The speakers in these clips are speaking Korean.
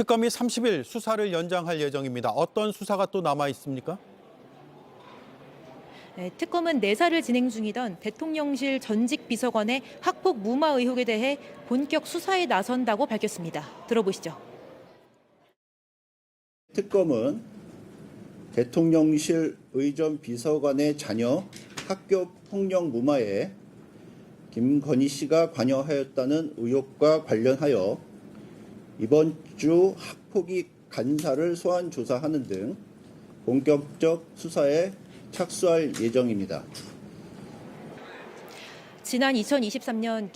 특검이 30일 수사를 연장할 예정입니다. 어떤 수사가 또 남아 있습니까? 네, 특검은 내사를 진행 중이던 대통령실 전직 비서관의 학폭 무마 의혹에 대해 본격 수사에 나선다고 밝혔습니다. 들어보시죠. 특검은 대통령실 의전 비서관의 자녀 학교 폭력 무마에 김건희 씨가 관여하였다는 의혹과 관련하여 이번 주 학폭위 간사를 소환 조사하는 등 본격적 수사에 착수할 예정입니다. 지난 2023년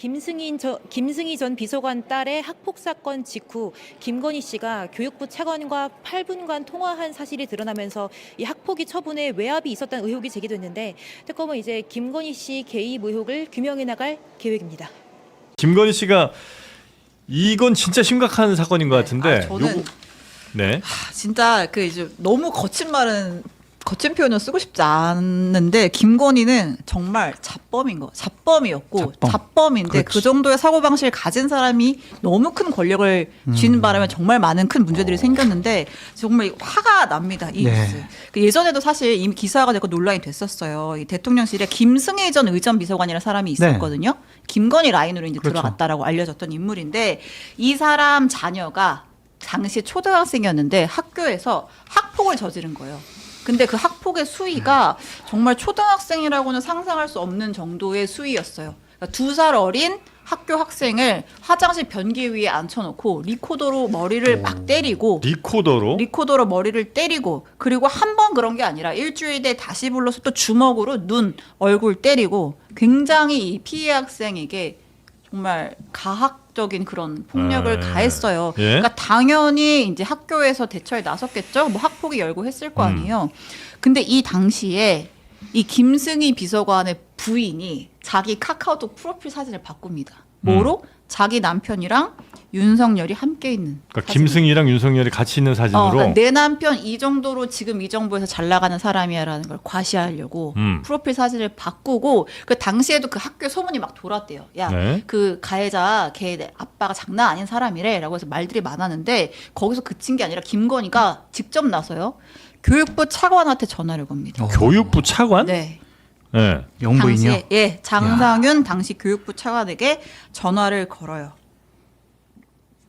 김승희 전 비서관 딸의 학폭 사건 직후 김건희 씨가 교육부 차관과 8분간 통화한 사실이 드러나면서 이 학폭위 처분에 외압이 있었다는 의혹이 제기됐는데 특검은 이제 김건희 씨 개입 의혹을 규명해 나갈 계획입니다. 김건희 씨가 이건 진짜 심각한 사건인 것 같은데. 저는 네. 진짜 이제 너무 거친 표현을 쓰고 싶지 않는데 김건희는 정말 자범이었고 자범인데 그렇지. 그 정도의 사고방식을 가진 사람이 너무 큰 권력을 쥐는 바람에 정말 많은 큰 문제들이 생겼는데 정말 화가 납니다. 이 네. 뉴스. 예전에도 사실 이미 기사가 되고 논란이 됐었어요. 이 대통령실에 김승혜 전 의전 비서관이라는 사람이 있었거든요. 김건희 라인으로 이제 그렇죠. 들어갔다라고 알려졌던 인물인데 이 사람 자녀가 당시 초등학생이었는데 학교에서 학폭을 저지른 거예요. 근데 그 학폭의 수위가 정말 초등학생이라고는 상상할 수 없는 정도의 수위였어요. 그러니까 2살 어린 학교 학생을 화장실 변기 위에 앉혀놓고 리코더로 머리를 막 때리고 리코더로 머리를 때리고 그리고 한 번 그런 게 아니라 일주일에 다시 불러서 또 주먹으로 눈, 얼굴 때리고 굉장히 이 피해 학생에게 정말 가학적인 그런 폭력을 가했어요. 예? 그러니까 당연히 이제 학교에서 대처에 나섰겠죠. 뭐 학폭위 열고 했을 거 아니에요. 근데 이 당시에 이 김승희 비서관의 부인이 자기 카카오톡 프로필 사진을 바꿉니다. 뭐로? 자기 남편이랑 윤석열이 함께 있는. 그러니까 사진을. 김승희랑 윤석열이 같이 있는 사진으로. 그러니까 내 남편 이 정도로 지금 이 정부에서 잘 나가는 사람이야라는 걸 과시하려고 프로필 사진을 바꾸고 그 당시에도 그 학교 소문이 막 돌았대요. 야, 네. 그 가해자 걔 아빠가 장난 아닌 사람이래라고 해서 말들이 많았는데 거기서 그친 게 아니라 김건희가 직접 나서요. 교육부 차관한테 전화를 겁니다. 교육부 차관? 네. 네. 영부인이요? 당시에 장상윤 당시 교육부 차관에게 전화를 걸어요.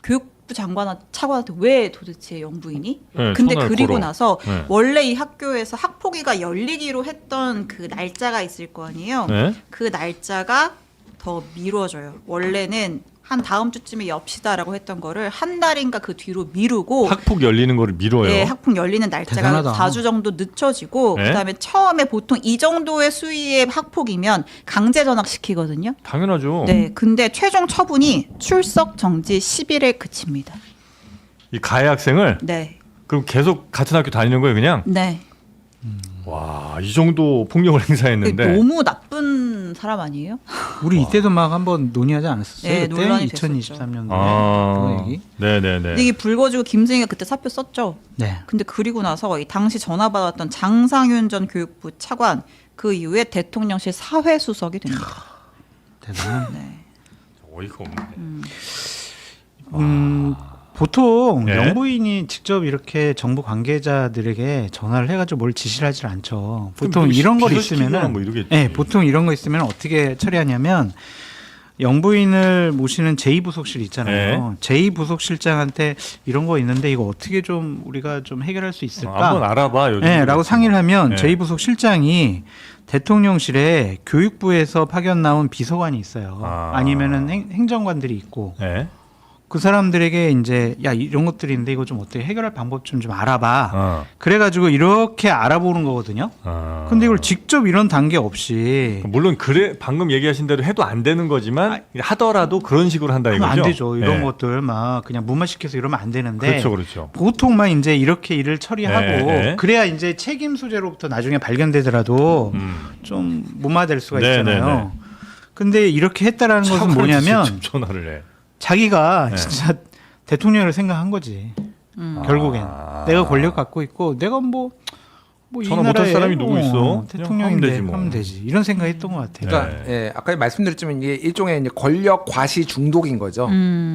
교육부 차관한테 왜 도대체 영부인이? 네, 근데 전화를 그리고 걸어. 나서 네. 원래 이 학교에서 학폭위가 열리기로 했던 그 날짜가 있을 거 아니에요. 네. 그 날짜가 더 미뤄져요. 원래는 한 다음 주쯤에 엽시다라고 했던 거를 한 달인가 그 뒤로 미루고 학폭 열리는 거를 미뤄요. 네, 학폭 열리는 날짜가 대단하다. 4주 정도 늦춰지고 네? 그다음에 처음에 보통 이 정도의 수위의 학폭이면 강제 전학시키거든요. 당연하죠. 네, 근데 최종 처분이 출석 정지 10일에 그칩니다. 이 가해 학생을 네, 그럼 계속 같은 학교 다니는 거예요, 그냥? 네. 와, 이 정도 폭력을 행사했는데. 너무 나쁜 사람 아니에요? 우리 이때도 막 한번 논의하지 않았었어요? 네, 그때 논란이 2023년도에 아, 그거 얘기. 네네네. 근데 이게 불거지고 김승희가 그때 사표 썼죠. 네. 근데 그리고 나서 이 당시 전화 받았던 장상윤 전 교육부 차관 그 이후에 대통령실 사회수석이 됩니다. 대단한. 네. 어이가 없네. 보통 네. 영부인이 직접 이렇게 정부 관계자들에게 전화를 해가지고 뭘 지시를 하질 않죠. 보통 뭐 이런 거 비서시키거나 있으면은, 뭐 이러겠지. 네, 보통 이런 거 있으면 어떻게 처리하냐면 영부인을 모시는 제2부속실 있잖아요. 제2부속실장한테 이런 거 있는데 이거 어떻게 좀 우리가 좀 해결할 수 있을까? 한번 알아봐. 요즘 네, 라고 상의를 하면 네. 제2부속실장이 대통령실에 교육부에서 파견 나온 비서관이 있어요. 아니면은 행정관들이 있고 네. 그 사람들에게 이제 야 이런 것들이 있는데 이거 좀 어떻게 해결할 방법 좀 알아봐. 그래가지고 이렇게 알아보는 거거든요. 근데 이걸 직접 이런 단계 없이 물론 그래 방금 얘기하신 대로 해도 안 되는 거지만 하더라도 그런 식으로 한다 하면 이거죠. 안 되죠. 이런 네. 것들 막 그냥 무마시켜서 이러면 안 되는데 그렇죠, 그렇죠. 보통만 이제 이렇게 일을 처리하고 네. 그래야 이제 책임 소재로부터 나중에 발견되더라도 좀 무마될 수가 네, 있잖아요. 네, 네. 근데 이렇게 했다라는 것은 차관한테 뭐냐면 직접 전화를 해. 자기가 네. 진짜 대통령을 생각한 거지. 결국엔 내가 권력 갖고 있고 내가 뭐 뭐 이 전화 못할 나라에 사람이 누구 있어? 그냥 대통령인데 하면 되지 뭐. 하면 되지. 이런 생각했던 것 같아요. 그러니까 예, 아까 말씀드렸지만 이게 일종의 이제 권력 과시 중독인 거죠.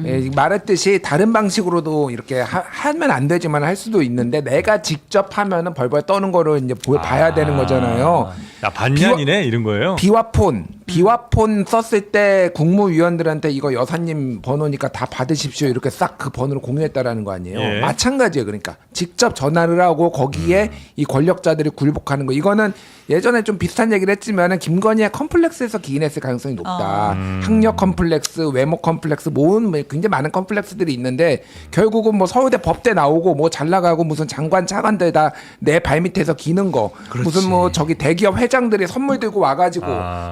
예, 말했듯이 다른 방식으로도 이렇게 하면 안 되지만 할 수도 있는데 내가 직접 하면은 벌벌 떠는 거를 이제 봐야 되는 거잖아요. 야 반년이네 이런 거예요. 비화폰 썼을 때 국무위원들한테 이거 여사님 번호니까 다 받으십시오 이렇게 싹 그 번호를 공유했다라는 거 아니에요. 예. 마찬가지예요. 그러니까 직접 전화를 하고 거기에 이 권력자들이 굴복하는 거. 이거는 예전에 좀 비슷한 얘기를 했지만은 김건희의 컴플렉스에서 기인했을 가능성이 높다. 학력 컴플렉스, 외모 컴플렉스, 모은 굉장히 많은 컴플렉스들이 있는데 결국은 뭐 서울대 법대 나오고 뭐 잘 나가고 무슨 장관 차관들 다 내 발밑에서 기는 거. 그렇지. 무슨 뭐 저기 대기업 회장들이 선물 들고 와가지고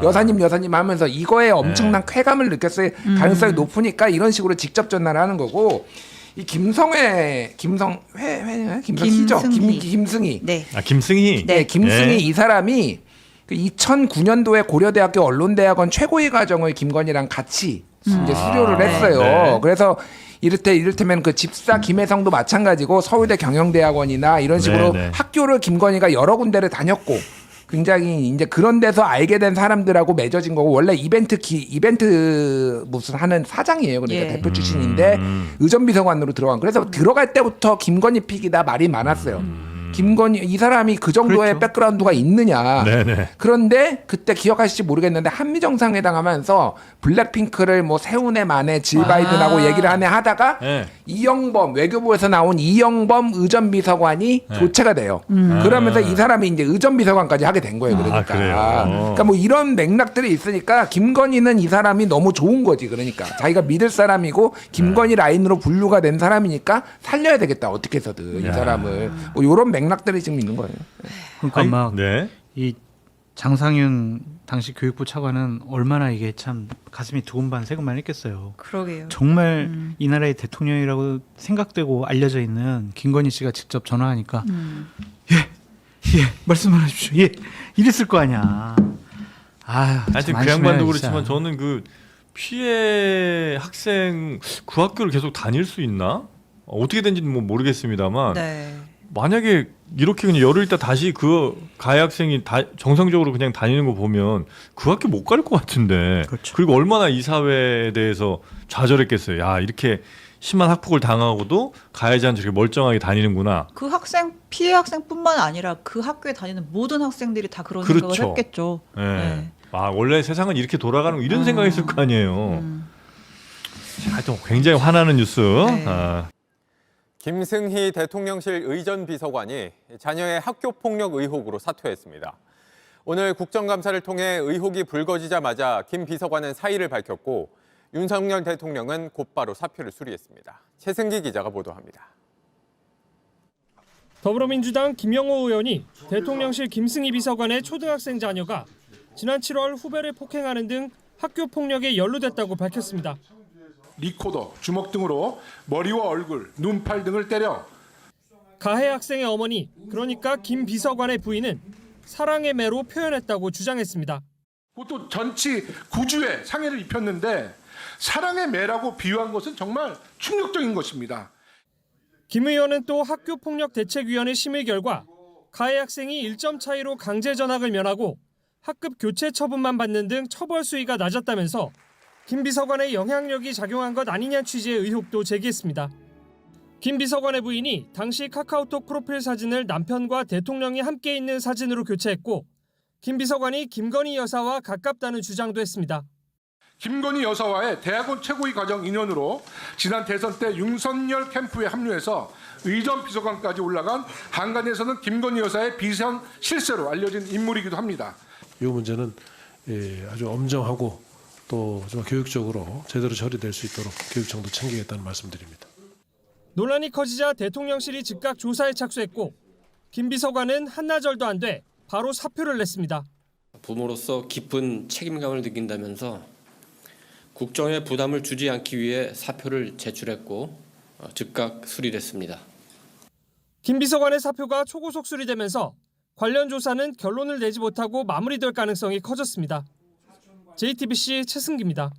여사님 하면서 이거에 엄청난 쾌감을 느꼈을 가능성이 높으니까 이런 식으로 직접 전화를 하는 거고. 이 김성희. 네. 아 김승희. 네, 김승희 이 사람이 그 2009년도에 고려대학교 언론대학원 최고위 과정을 김건희랑 같이 이제 수료를 했어요. 네. 그래서 이를테면 그 집사 김혜성도 마찬가지고 서울대 경영대학원이나 이런 식으로 네. 학교를 김건희가 여러 군데를 다녔고 굉장히 이제 그런 데서 알게 된 사람들하고 맺어진 거고 원래 이벤트 무슨 하는 사장이에요. 그러니까 예. 대표 출신인데 의전비서관으로 들어간. 그래서 들어갈 때부터 김건희 픽이다 말이 많았어요. 김건희 이 사람이 그 정도의 백그라운드가 있느냐. 네네. 그런데 그때 기억하실지 모르겠는데 한미 정상회담 하면서 블랙핑크를 뭐 세운의 만에 질 바이든하고 얘기를 하다가 네. 이영범 외교부에서 나온 이영범 의전비서관이 교체가 돼요. 그러면서 이 사람이 이제 의전비서관까지 하게 된 거예요. 그러니까. 그래요? 그러니까 뭐 이런 맥락들이 있으니까 김건희는 이 사람이 너무 좋은 거지. 그러니까 자기가 믿을 사람이고 김건희 라인으로 분류가 된 사람이니까 살려야 되겠다. 어떻게 해서든 이 사람을 뭐 이런 맥락들이 지금 있는 거예요. 그러니까 막 네. 이 장상윤 당시 교육부 차관은 얼마나 이게 참 가슴이 두근반 세근반 했겠어요. 그러게요. 정말 이 나라의 대통령이라고 생각되고 알려져 있는 김건희 씨가 직접 전화하니까 예 말씀을 하십시오. 예 이랬을 거 아니야. 아유, 하여튼 참 그 양반도 안심해요, 진짜. 그렇지만 저는 그 피해 학생 그 학교를 계속 다닐 수 있나? 어떻게 된지는 뭐 모르겠습니다만 네. 만약에 이렇게 그냥 열흘 있다 다시 그 가해 학생이 정상적으로 그냥 다니는 거 보면 그 학교 못 갈 것 같은데. 그렇죠. 그리고 얼마나 이 사회에 대해서 좌절했겠어요. 야 이렇게 심한 학폭을 당하고도 가해자는 저렇게 멀쩡하게 다니는구나. 그 학생 피해 학생뿐만 아니라 그 학교에 다니는 모든 학생들이 다 그런 그렇죠. 생각을 했겠죠. 예. 네. 아 원래 세상은 이렇게 돌아가는 거 이런 생각했을 거 아니에요. 하여튼 굉장히 화나는 뉴스. 네. 아. 김승희 대통령실 의전비서관이 자녀의 학교폭력 의혹으로 사퇴했습니다. 오늘 국정감사를 통해 의혹이 불거지자마자 김 비서관은 사의를 밝혔고 윤석열 대통령은 곧바로 사표를 수리했습니다. 최승기 기자가 보도합니다. 더불어민주당 김영호 의원이 대통령실 김승희 비서관의 초등학생 자녀가 지난 7월 후배를 폭행하는 등 학교 폭력에 연루됐다고 밝혔습니다. 리코더, 주먹 등으로 머리와 얼굴, 눈팔 등을 때려 가해 학생의 어머니, 그러니까 김 비서관의 부인은 사랑의 매로 표현했다고 주장했습니다. 그것도 전치 9주에 상해를 입혔는데 사랑의 매라고 비유한 것은 정말 충격적인 것입니다. 김 의원은 또 학교폭력대책위원회 심의 결과 가해 학생이 1점 차이로 강제 전학을 면하고 학급 교체 처분만 받는 등 처벌 수위가 낮았다면서 김 비서관의 영향력이 작용한 것 아니냐 취지의 의혹도 제기했습니다. 김 비서관의 부인이 당시 카카오톡 프로필 사진을 남편과 대통령이 함께 있는 사진으로 교체했고 김 비서관이 김건희 여사와 가깝다는 주장도 했습니다. 김건희 여사와의 대학원 최고위 과정 인연으로 지난 대선 때 윤석열 캠프에 합류해서 의전 비서관까지 올라간 한간에서는 김건희 여사의 비선 실세로 알려진 인물이기도 합니다. 이 문제는 아주 엄정하고 또 좀 교육적으로 제대로 처리될 수 있도록 교육청도 챙기겠다는 말씀드립니다. 논란이 커지자 대통령실이 즉각 조사에 착수했고 김 비서관은 한나절도 안 돼 바로 사표를 냈습니다. 부모로서 깊은 책임감을 느낀다면서 국정에 부담을 주지 않기 위해 사표를 제출했고 즉각 수리됐습니다. 김 비서관의 사표가 초고속 수리되면서 관련 조사는 결론을 내지 못하고 마무리될 가능성이 커졌습니다. JTBC 최승기입니다.